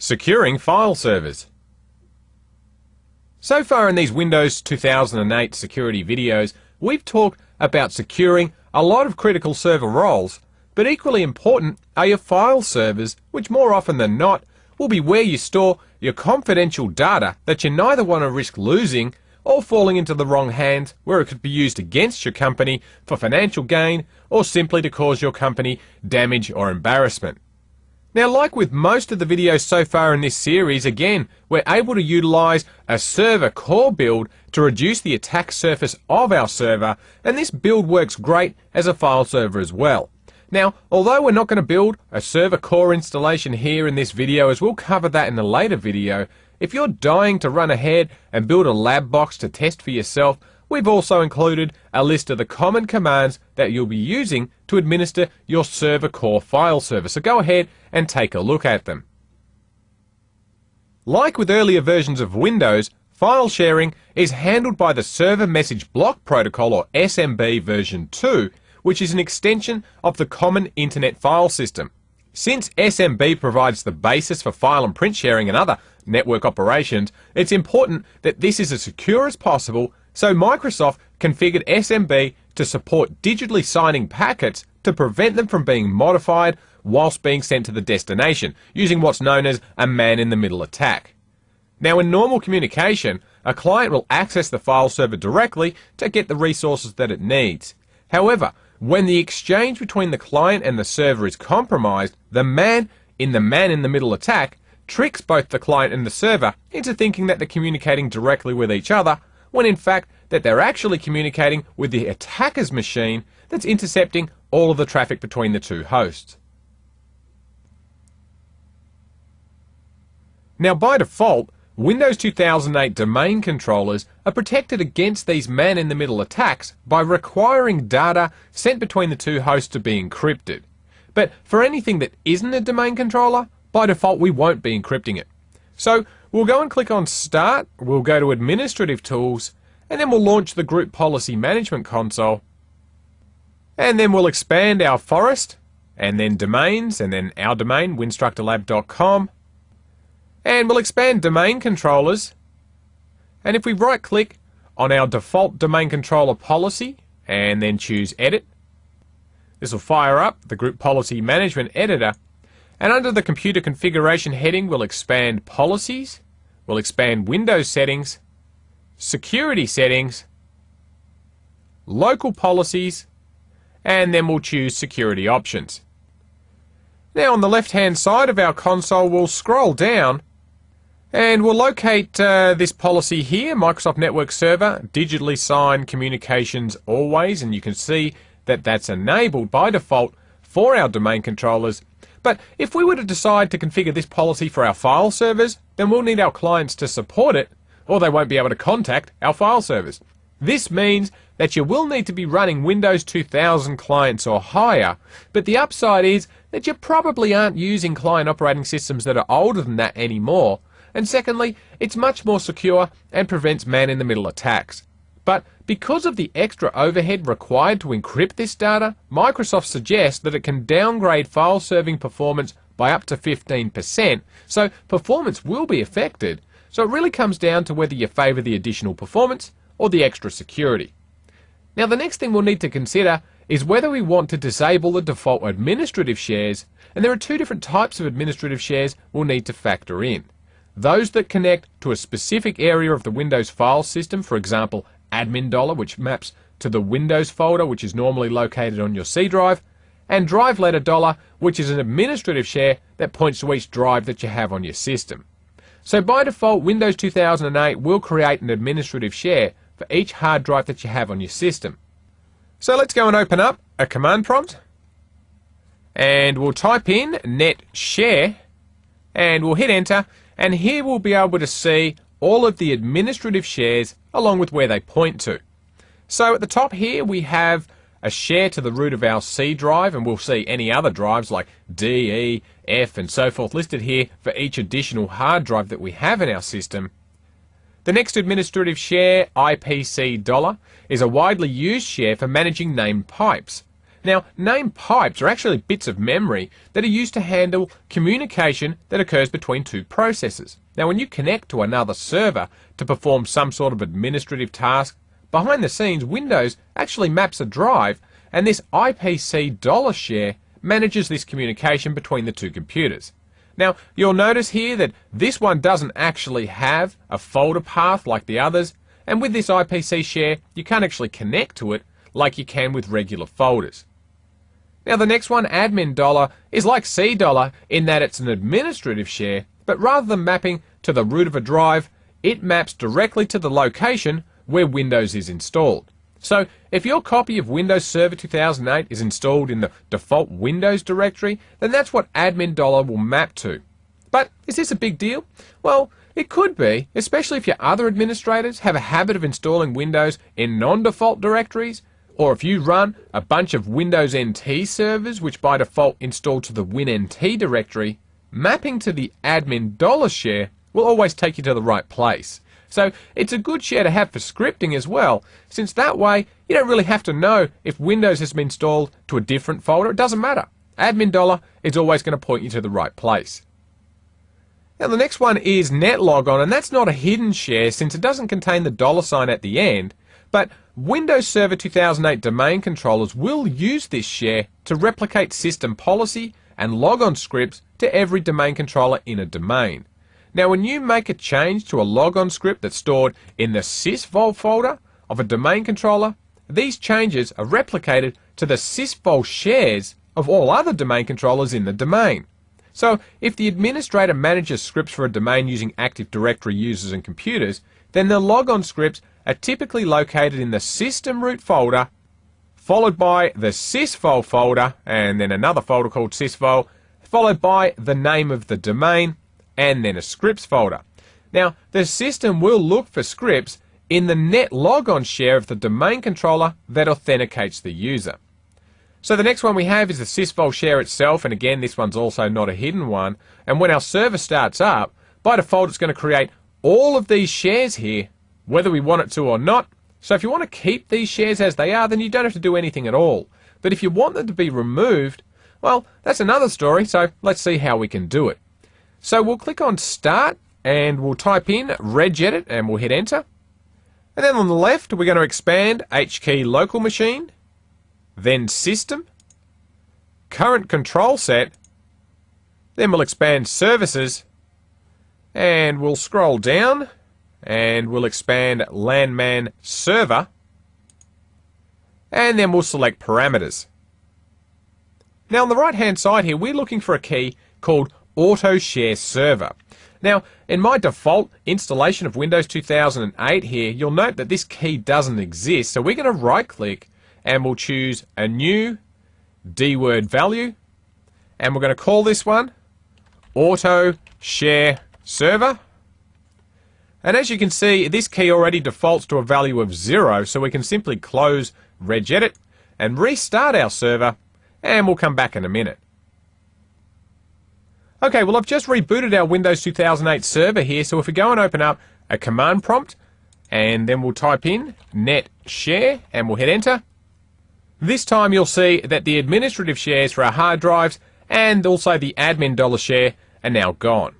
Securing file servers. So far in these Windows 2008 security videos, we've talked about securing a lot of critical server roles, but equally important are your file servers, which more often than not will be where you store your confidential data that you neither want to risk losing or falling into the wrong hands where it could be used against your company for financial gain or simply to cause your company damage or embarrassment. Now, like with most of the videos so far in this series, again, we're able to utilize a server core build to reduce the attack surface of our server, and this build works great as a file server as well. Now, although we're not going to build a server core installation here in this video, as we'll cover that in a later video, if you're dying to run ahead and build a lab box to test for yourself, we've also included a list of the common commands that you'll be using to administer your server core file server. So go ahead and take a look at them. Like with earlier versions of Windows, file sharing is handled by the Server Message Block Protocol, or SMB version 2, which is an extension of the Common Internet File System. Since SMB provides the basis for file and print sharing and other network operations, it's important that this is as secure as possible, so Microsoft configured SMB to support digitally signing packets to prevent them from being modified whilst being sent to the destination, using what's known as a man-in-the-middle attack. Now, in normal communication, a client will access the file server directly to get the resources that it needs. However, when the exchange between the client and the server is compromised, the man-in-the-middle attack tricks both the client and the server into thinking that they're communicating directly with each other, when in fact that they're actually communicating with the attacker's machine that's intercepting all of the traffic between the two hosts. Now, by default, Windows 2008 domain controllers are protected against these man-in-the-middle attacks by requiring data sent between the two hosts to be encrypted. But for anything that isn't a domain controller, by default we won't be encrypting it. So we'll go and click on Start, we'll go to Administrative Tools, and then we'll launch the Group Policy Management console. And then we'll expand our forest, and then domains, and then our domain, winstructorlab.com. And we'll expand domain controllers, and if we right click on our default domain controller policy and then choose Edit, this will fire up the Group Policy Management Editor, and under the Computer Configuration heading we'll expand Policies, we'll expand Windows Settings, Security Settings, Local Policies, and then we'll choose Security Options. Now on the left hand side of our console we'll scroll down and we'll locate this policy here, Microsoft Network Server, digitally sign communications always, and you can see that that's enabled by default for our domain controllers. But if we were to decide to configure this policy for our file servers, then we'll need our clients to support it, or they won't be able to contact our file servers. This means that you will need to be running Windows 2000 clients or higher, but the upside is that you probably aren't using client operating systems that are older than that anymore. And secondly, it's much more secure and prevents man-in-the-middle attacks. But because of the extra overhead required to encrypt this data, Microsoft suggests that it can downgrade file serving performance by up to 15%, so performance will be affected. So it really comes down to whether you favour the additional performance or the extra security. Now, the next thing we'll need to consider is whether we want to disable the default administrative shares, and there are two different types of administrative shares we'll need to factor in. Those that connect to a specific area of the Windows file system, for example, admin dollar, which maps to the Windows folder, which is normally located on your C drive, and drive letter dollar, which is an administrative share that points to each drive that you have on your system. So by default, Windows 2008 will create an administrative share for each hard drive that you have on your system. So let's go and open up a command prompt, and we'll type in net share, and we'll hit enter. And here we'll be able to see all of the administrative shares along with where they point to. So at the top here we have a share to the root of our C drive, and we'll see any other drives like D, E, F and so forth listed here for each additional hard drive that we have in our system. The next administrative share, IPC $, is a widely used share for managing named pipes. Now, named pipes are actually bits of memory that are used to handle communication that occurs between two processes. Now, when you connect to another server to perform some sort of administrative task, behind the scenes, Windows actually maps a drive, and this IPC dollar share manages this communication between the two computers. Now, you'll notice here that this one doesn't actually have a folder path like the others, and with this IPC share, you can't actually connect to it like you can with regular folders. Now the next one, admin dollar, is like C dollar in that it's an administrative share, but rather than mapping to the root of a drive, it maps directly to the location where Windows is installed. So if your copy of Windows Server 2008 is installed in the default Windows directory, then that's what admin dollar will map to. But is this a big deal? Well, it could be, especially if your other administrators have a habit of installing Windows in non-default directories, or if you run a bunch of Windows NT servers which by default install to the WinNT directory, mapping to the admin dollar share will always take you to the right place. So it's a good share to have for scripting as well, since that way you don't really have to know if Windows has been installed to a different folder. It doesn't matter. Admin dollar is always going to point you to the right place. Now the next one is net logon, and that's not a hidden share since it doesn't contain the dollar sign at the end, but Windows Server 2008 domain controllers will use this share to replicate system policy and logon scripts to every domain controller in a domain. Now when you make a change to a logon script that's stored in the sysvol folder of a domain controller, these changes are replicated to the sysvol shares of all other domain controllers in the domain. So if the administrator manages scripts for a domain using Active Directory users and computers, then the logon scripts are typically located in the system root folder, followed by the sysvol folder, and then another folder called sysvol, followed by the name of the domain, and then a scripts folder. Now, the system will look for scripts in the net logon share of the domain controller that authenticates the user. So the next one we have is the sysvol share itself, and again, this one's also not a hidden one. And when our server starts up, by default, it's going to create all of these shares here, whether we want it to or not. So if you want to keep these shares as they are, then you don't have to do anything at all. But if you want them to be removed, well, that's another story, so let's see how we can do it. So we'll click on Start, and we'll type in regedit, and we'll hit Enter. And then on the left, we're going to expand HKey local machine, then System, Current Control Set, then we'll expand Services, and we'll scroll down, and we'll expand LAN-MAN Server, and then we'll select Parameters. Now on the right hand side here, we're looking for a key called Auto Share Server. Now in my default installation of Windows 2008 here, you'll note that this key doesn't exist, so we're going to right click and we'll choose a new dword value, and we're going to call this one Auto Share Server. And as you can see, this key already defaults to a value of 0, so we can simply close regedit and restart our server, and we'll come back in a minute. Okay, well I've just rebooted our Windows 2008 server here, so if we go and open up a command prompt, and then we'll type in net share, and we'll hit enter. This time you'll see that the administrative shares for our hard drives and also the admin dollar share are now gone.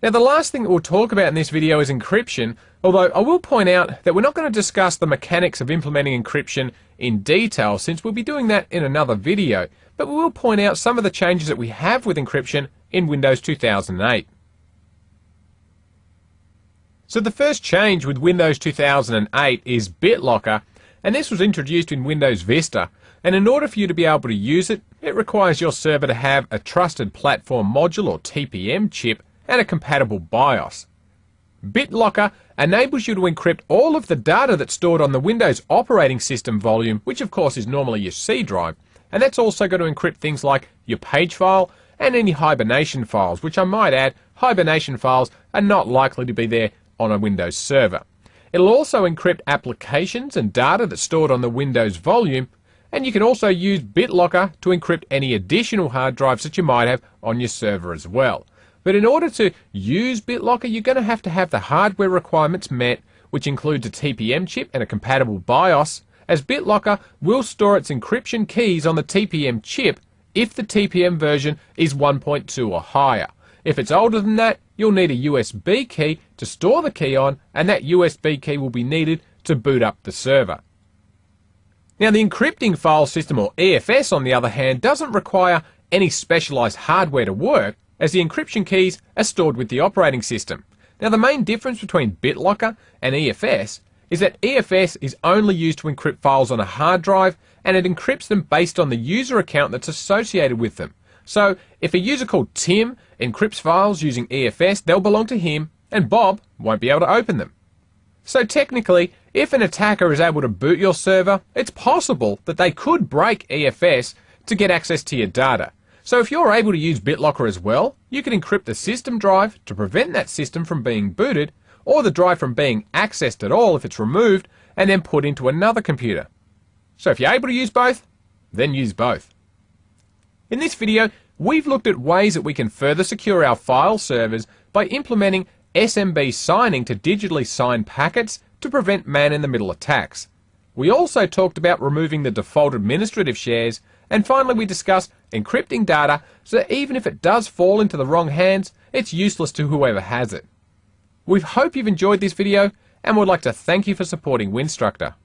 Now the last thing that we'll talk about in this video is encryption, although I will point out that we're not going to discuss the mechanics of implementing encryption in detail since we'll be doing that in another video, but we will point out some of the changes that we have with encryption in Windows 2008. So the first change with Windows 2008 is BitLocker, and this was introduced in Windows Vista, and in order for you to be able to use it, it requires your server to have a Trusted Platform Module or TPM chip and a compatible BIOS. BitLocker enables you to encrypt all of the data that's stored on the Windows operating system volume, which of course is normally your C drive, and that's also going to encrypt things like your page file and any hibernation files, which I might add, hibernation files are not likely to be there on a Windows server. It'll also encrypt applications and data that's stored on the Windows volume, and you can also use BitLocker to encrypt any additional hard drives that you might have on your server as well. But in order to use BitLocker, you're going to have the hardware requirements met, which includes a TPM chip and a compatible BIOS, as BitLocker will store its encryption keys on the TPM chip if the TPM version is 1.2 or higher. If it's older than that, you'll need a USB key to store the key on, and that USB key will be needed to boot up the server. Now, the encrypting file system, or EFS, on the other hand, doesn't require any specialised hardware to work, as the encryption keys are stored with the operating system. Now, the main difference between BitLocker and EFS is that EFS is only used to encrypt files on a hard drive, and it encrypts them based on the user account that's associated with them. So, if a user called Tim encrypts files using EFS, they'll belong to him, and Bob won't be able to open them. So technically, if an attacker is able to boot your server, it's possible that they could break EFS to get access to your data. So if you're able to use BitLocker as well, you can encrypt the system drive to prevent that system from being booted, or the drive from being accessed at all if it's removed, and then put into another computer. So if you're able to use both, then use both. In this video, we've looked at ways that we can further secure our file servers by implementing SMB signing to digitally sign packets to prevent man-in-the-middle attacks. We also talked about removing the default administrative shares, and finally we discussed encrypting data so that even if it does fall into the wrong hands, it's useless to whoever has it. We hope you've enjoyed this video, and would like to thank you for supporting Winstructor.